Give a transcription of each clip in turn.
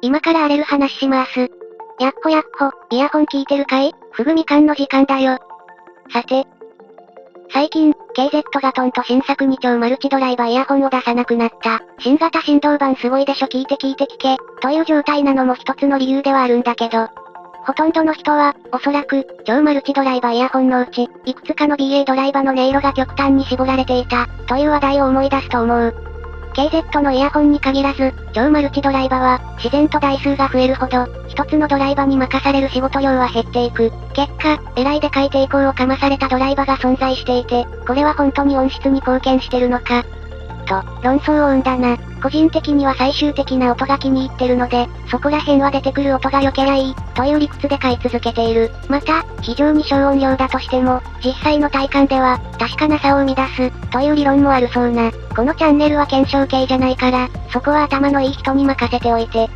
今から荒れる話します。やっほやっほ、イヤホン聞いてるかい？ふぐみかんの時間だよ。さて、最近、KZ がトンと新作2丁マルチドライバーイヤホンを出さなくなった。新型振動版すごいでしょ、聞いて聞け、という状態なのも一つの理由ではあるんだけど、ほとんどの人は、おそらく、超マルチドライバーイヤホンのうち、いくつかの BA ドライバーの音色が極端に絞られていた、という話題を思い出すと思う。KZ のイヤホンに限らず、超マルチドライバーは、自然と台数が増えるほど、一つのドライバーに任される仕事量は減っていく。結果、エライでかい抵抗をかまされたドライバーが存在していて、これは本当に音質に貢献してるのかと、論争を生んだな。個人的には最終的な音が気に入ってるので、そこら辺は出てくる音が良けりゃいい、という理屈で買い続けている。また、非常に小音量だとしても、実際の体感では、確かな差を生み出す、という理論もあるそうな。このチャンネルは検証系じゃないから、そこは頭のいい人に任せておいて。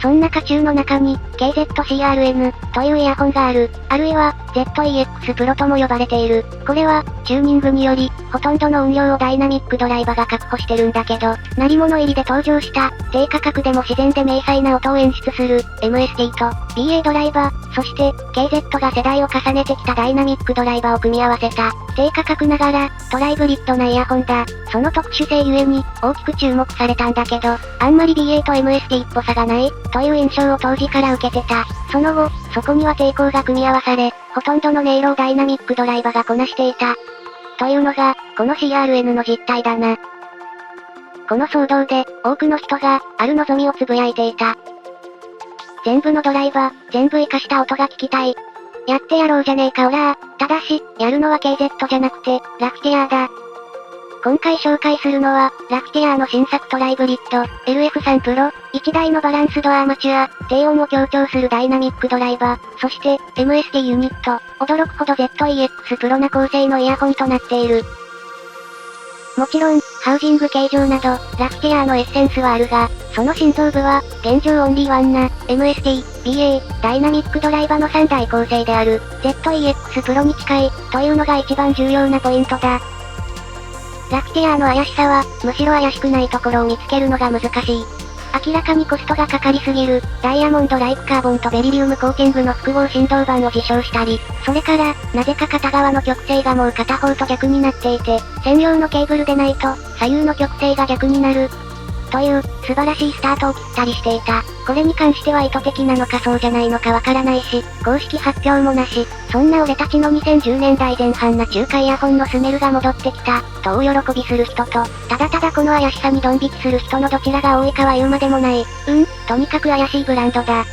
そんな渦中の中に、KZ-CRN というイヤホンがある。あるいは、ZEX Pro とも呼ばれている。これは、チューニングにより、ほとんどの音量をダイナミックドライバーが確保してるんだけど、鳴り物入りで登場した、低価格でも自然で明細な音を演出する、MST と、BA ドライバー、そして、KZ が世代を重ねてきたダイナミックドライバーを組み合わせた、低価格ながら、トライブリッドなイヤホンだ。その特殊性ゆえに、大きく注目されたんだけど、あんまり BA と MST っぽさがない、という印象を当時から受けてた。その後、そこには抵抗が組み合わされ、ほとんどの音色をダイナミックドライバーがこなしていた。というのが、この CRN の実態だな。この騒動で、多くの人が、ある望みをつぶやいていた。全部のドライバー、全部活かした音が聞きたい。やってやろうじゃねえかオラー。ただし、やるのは KZ じゃなくて、ラクティアーだ。今回紹介するのは、ラクティアーの新作トライブリッド、LF3 Pro、1台のバランスドアーマチュア、低音を強調するダイナミックドライバー、そして、MST ユニット、驚くほど ZEX Pro な構成のイヤホンとなっている。もちろん、ハウジング形状など、ラクティアーのエッセンスはあるが、その心臓部は、現状オンリーワンな、MST、BA、ダイナミックドライバーの3台構成である、ZEX Pro に近い、というのが一番重要なポイントだ。ラクティアーの怪しさは、むしろ怪しくないところを見つけるのが難しい。明らかにコストがかかりすぎる、ダイヤモンドライクカーボンとベリリウムコーティングの複合振動板を自称したり、それから、なぜか片側の極性がもう片方と逆になっていて、専用のケーブルでないと、左右の極性が逆になる。という、素晴らしいスタートを切ったりしていた。これに関しては意図的なのかそうじゃないのかわからないし、公式発表もなし、そんな俺たちの2010年代前半な中華イヤホンのスメルが戻ってきた、と大喜びする人と、ただただこの怪しさにドン引きする人のどちらが多いかは言うまでもない。とにかく怪しいブランドだ。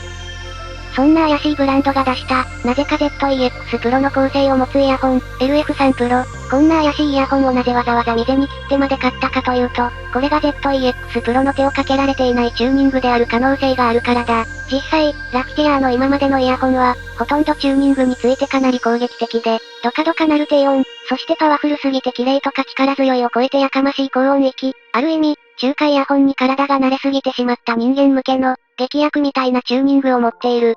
そんな怪しいブランドが出した、なぜか ZEX Pro の構成を持つイヤホン、LF3 Pro。こんな怪しいイヤホンをなぜわざわざ店に切ってまで買ったかというと、これが ZEX Pro の手をかけられていないチューニングである可能性があるからだ。実際、ラクティアーの今までのイヤホンは、ほとんどチューニングについてかなり攻撃的で、ドカドカなる低音、そしてパワフルすぎて綺麗とか力強いを超えてやかましい高音域、ある意味、中華イヤホンに体が慣れすぎてしまった人間向けの、劇薬みたいなチューニングを持っている。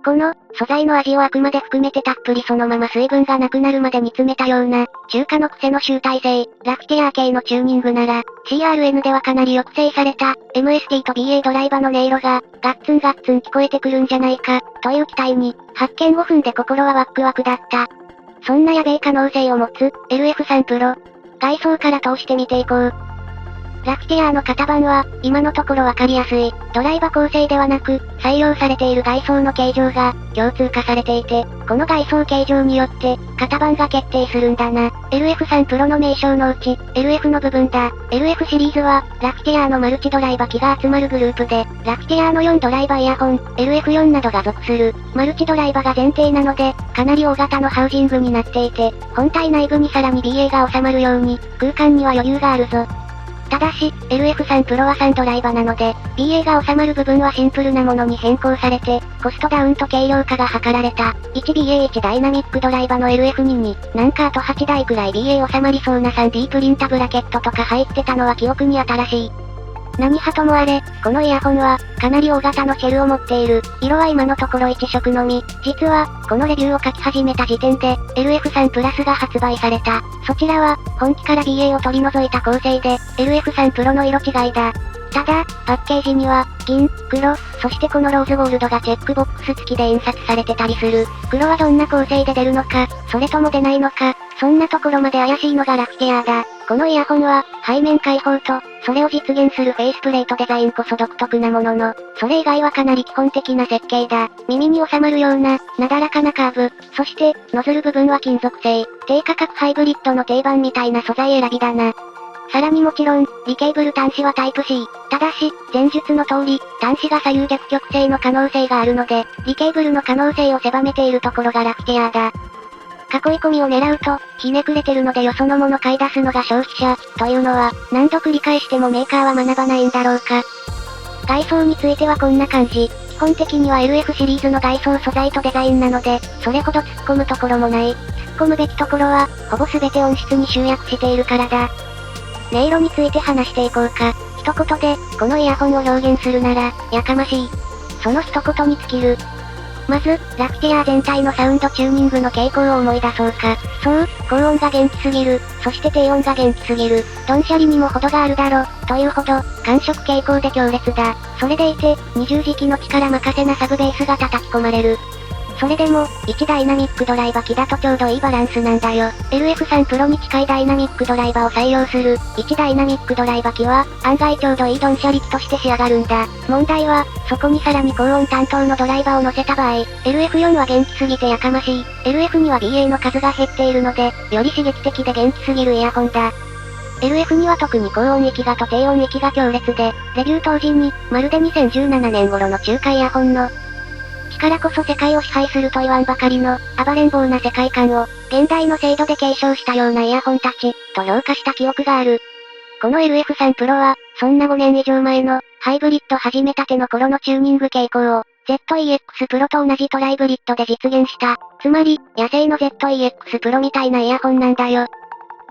この、素材の味をあくまで含めてたっぷりそのまま水分がなくなるまで煮詰めたような、中華の癖の集大成、ラクティアー系のチューニングなら、CRN ではかなり抑制された、MST と BA ドライバーの音色が、ガッツン聞こえてくるんじゃないか、という期待に、発見5分で心はワックワクだった。そんなやべえ可能性を持つ、LF3 Pro。外装から通してみていこう。ラクティアーの型番は、今のところわかりやすい。ドライバー構成ではなく、採用されている外装の形状が、共通化されていて、この外装形状によって、型番が決定するんだな。LF3 Pro の名称のうち、LF の部分だ。LF シリーズは、ラクティアーのマルチドライバー機が集まるグループで、ラクティアーの4ドライバーイヤホン、LF4 などが属する、マルチドライバーが前提なので、かなり大型のハウジングになっていて、本体内部にさらに BA が収まるように、空間には余裕があるぞ。ただし、LF3 Pro は3ドライバーなので、BA が収まる部分はシンプルなものに変更されて、コストダウンと軽量化が図られた。1BA1 ダイナミックドライバーの LF2 に、なんかあと8台くらい BA 収まりそうな 3D プリンタブラケットとか入ってたのは記憶に新しい。何はともあれ、このイヤホンは、かなり大型のシェルを持っている。色は今のところ1色のみ。実は、このレビューを書き始めた時点で、LF3 プラスが発売された。そちらは、本機から BA を取り除いた構成で、LF3 プロの色違いだ。ただ、パッケージには、銀、黒、そしてこのローズゴールドがチェックボックス付きで印刷されてたりする。黒はどんな構成で出るのか、それとも出ないのか、そんなところまで怪しいのがラフテアだ。このイヤホンは、背面開放と、それを実現するフェイスプレートデザインこそ独特なものの、それ以外はかなり基本的な設計だ。耳に収まるような、なだらかなカーブ、そして、ノズル部分は金属製、低価格ハイブリッドの定番みたいな素材選びだな。さらにもちろん、リケーブル端子はタイプ C。ただし、前述の通り、端子が左右逆極性の可能性があるので、リケーブルの可能性を狭めているところがラフテアだ。囲い込みを狙うと、ひねくれてるのでよそのもの買い出すのが消費者、というのは、何度繰り返してもメーカーは学ばないんだろうか。外装についてはこんな感じ。基本的には LF シリーズの外装素材とデザインなので、それほど突っ込むところもない。突っ込むべきところは、ほぼ全て音質に集約しているからだ。音色について話していこうか。一言で、このイヤホンを表現するなら、やかましい。その一言に尽きる。まず、ラフテア全体のサウンドチューニングの傾向を思い出そうか。そう、高音が元気すぎる。そして低音が元気すぎる。ドンシャリにも程があるだろ。というほど、感触傾向で強烈だ。それでいて、二重磁気の力任せなサブベースが叩き込まれる。それでも、1ダイナミックドライバ機だとちょうどいいバランスなんだよ。LF3 プロに近いダイナミックドライバを採用する、1ダイナミックドライバ機は、案外ちょうどいいドンシャリ機として仕上がるんだ。問題は、そこにさらに高音担当のドライバーを乗せた場合、LF4 は元気すぎてやかましい。LF には BA の数が減っているので、より刺激的で元気すぎるイヤホンだ。LF には特に高音域がと低音域が強烈で、レビュー当時に、まるで2017年頃の中華イヤホンの、力こそ世界を支配すると言わんばかりの、暴れん坊な世界観を、現代の精度で継承したようなイヤホンたち、と評価した記憶がある。この LF3 プロは、そんな5年以上前の、ハイブリッド始めたての頃のチューニング傾向を、ZEX プロと同じトライブリッドで実現した。つまり、野生の ZEX プロみたいなイヤホンなんだよ。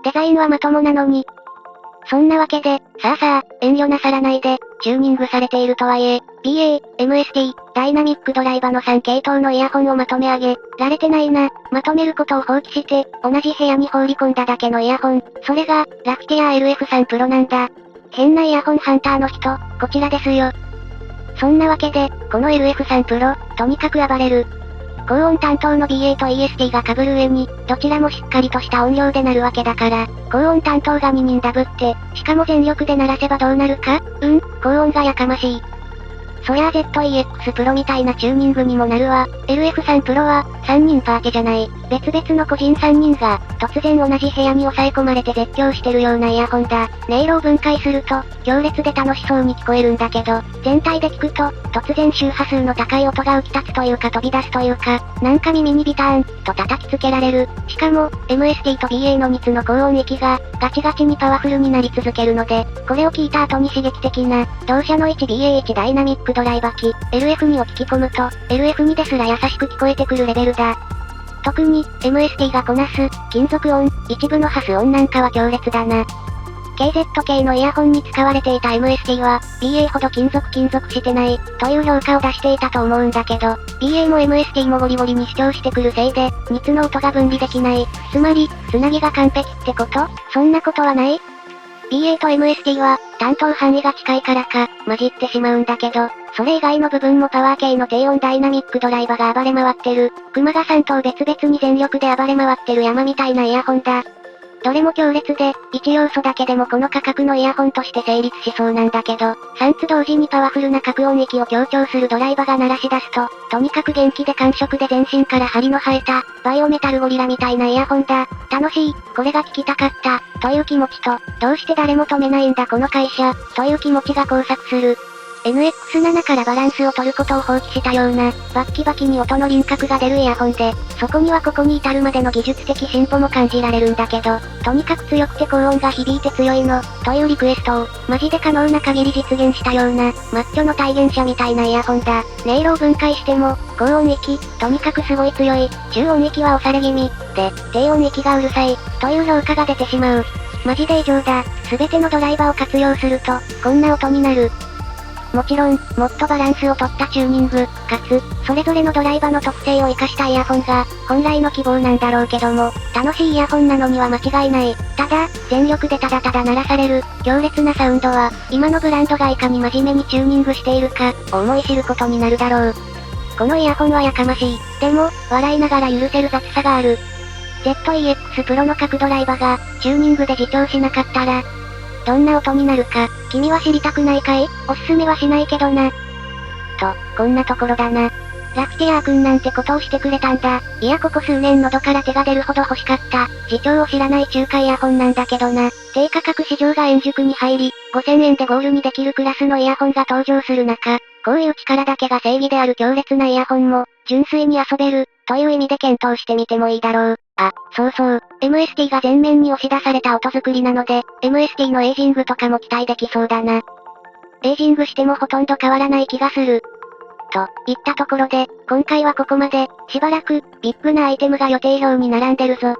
デザインはまともなのに、そんなわけで、さあ、遠慮なさらないで、チューニングされているとはいえ、BA、MST、ダイナミックドライバの3系統のイヤホンをまとめ上げ、られてないな、まとめることを放棄して、同じ部屋に放り込んだだけのイヤホン、それが、ラフテア LF3 プロなんだ。変なイヤホンハンターの人、こちらですよ。そんなわけで、この LF3 プロ、とにかく暴れる。高音担当の BA と EST が被る上に、どちらもしっかりとした音量で鳴るわけだから、高音担当が2人ダブって、しかも全力で鳴らせばどうなるか？高音がやかましい。そりゃあ ZEX プロみたいなチューニングにもなるわ。LF3 プロは、3人パーティじゃない。別々の個人3人が、突然同じ部屋に抑え込まれて絶叫してるようなイヤホンだ。音色を分解すると、強烈で楽しそうに聞こえるんだけど、全体で聞くと、突然周波数の高い音が浮き立つというか飛び出すというか、なんか耳にビターン、と叩きつけられる。しかも、MST と BA の2つの高音域が、ガチガチにパワフルになり続けるので、これを聞いた後に刺激的な、同社の 1BA1 ダイナミックドライバ機、LF2 を聞き込むと、LF2 ですら優しく聞こえてくるレベルだ。特に、MST がこなす、金属音、一部のハス音なんかは強烈だな。KZ 系のイヤホンに使われていた MST は、BA ほど金属してない、という評価を出していたと思うんだけど、BA も MST もゴリゴリに主張してくるせいで、2つの音が分離できない。つまり、つなぎが完璧ってこと？そんなことはない？ BA と MST は、担当範囲が近いからか、混じってしまうんだけど、それ以外の部分もパワー系の低音ダイナミックドライバが暴れ回ってる。熊が3頭別々に全力で暴れ回ってる山みたいなイヤホンだ。どれも強烈で、1要素だけでもこの価格のイヤホンとして成立しそうなんだけど、3つ同時にパワフルな各音域を強調するドライバが鳴らし出すと、とにかく元気で感触で全身から針の生えた、バイオメタルゴリラみたいなイヤホンだ。楽しい、これが聞きたかった、という気持ちと、どうして誰も止めないんだこの会社、という気持ちが交錯する。NX7 からバランスを取ることを放棄したような、バッキバキに音の輪郭が出るイヤホンで、そこにはここに至るまでの技術的進歩も感じられるんだけど、とにかく強くて高音が響いて強いの、というリクエストを、マジで可能な限り実現したような、マッチョの体現者みたいなイヤホンだ。音色を分解しても、高音域、とにかくすごい強い、中音域は押され気味、で、低音域がうるさい、という評価が出てしまう。マジで異常だ。すべてのドライバーを活用すると、こんな音になる。もちろん、もっとバランスを取ったチューニング、かつ、それぞれのドライバーの特性を活かしたイヤホンが、本来の希望なんだろうけども、楽しいイヤホンなのには間違いない。ただ、全力でただただ鳴らされる、強烈なサウンドは、今のブランドがいかに真面目にチューニングしているか、を思い知ることになるだろう。このイヤホンはやかましい。でも、笑いながら許せる雑さがある。ZEX Pro の各ドライバーが、チューニングで自重しなかったら、どんな音になるか、君は知りたくないかい？おすすめはしないけどな。と、こんなところだな。ラクティアーくんなんてことをしてくれたんだ。いやここ数年喉から手が出るほど欲しかった。自重を知らない中華イヤホンなんだけどな。低価格市場が円熟に入り、5000円でゴールにできるクラスのイヤホンが登場する中、こういう力だけが正義である強烈なイヤホンも、純粋に遊べる、という意味で検討してみてもいいだろう。あ、そうそう。MST が前面に押し出された音作りなので、MST のエイジングとかも期待できそうだな。エイジングしてもほとんど変わらない気がする。と、いったところで、今回はここまで、しばらく、ビッグなアイテムが予定表に並んでるぞ。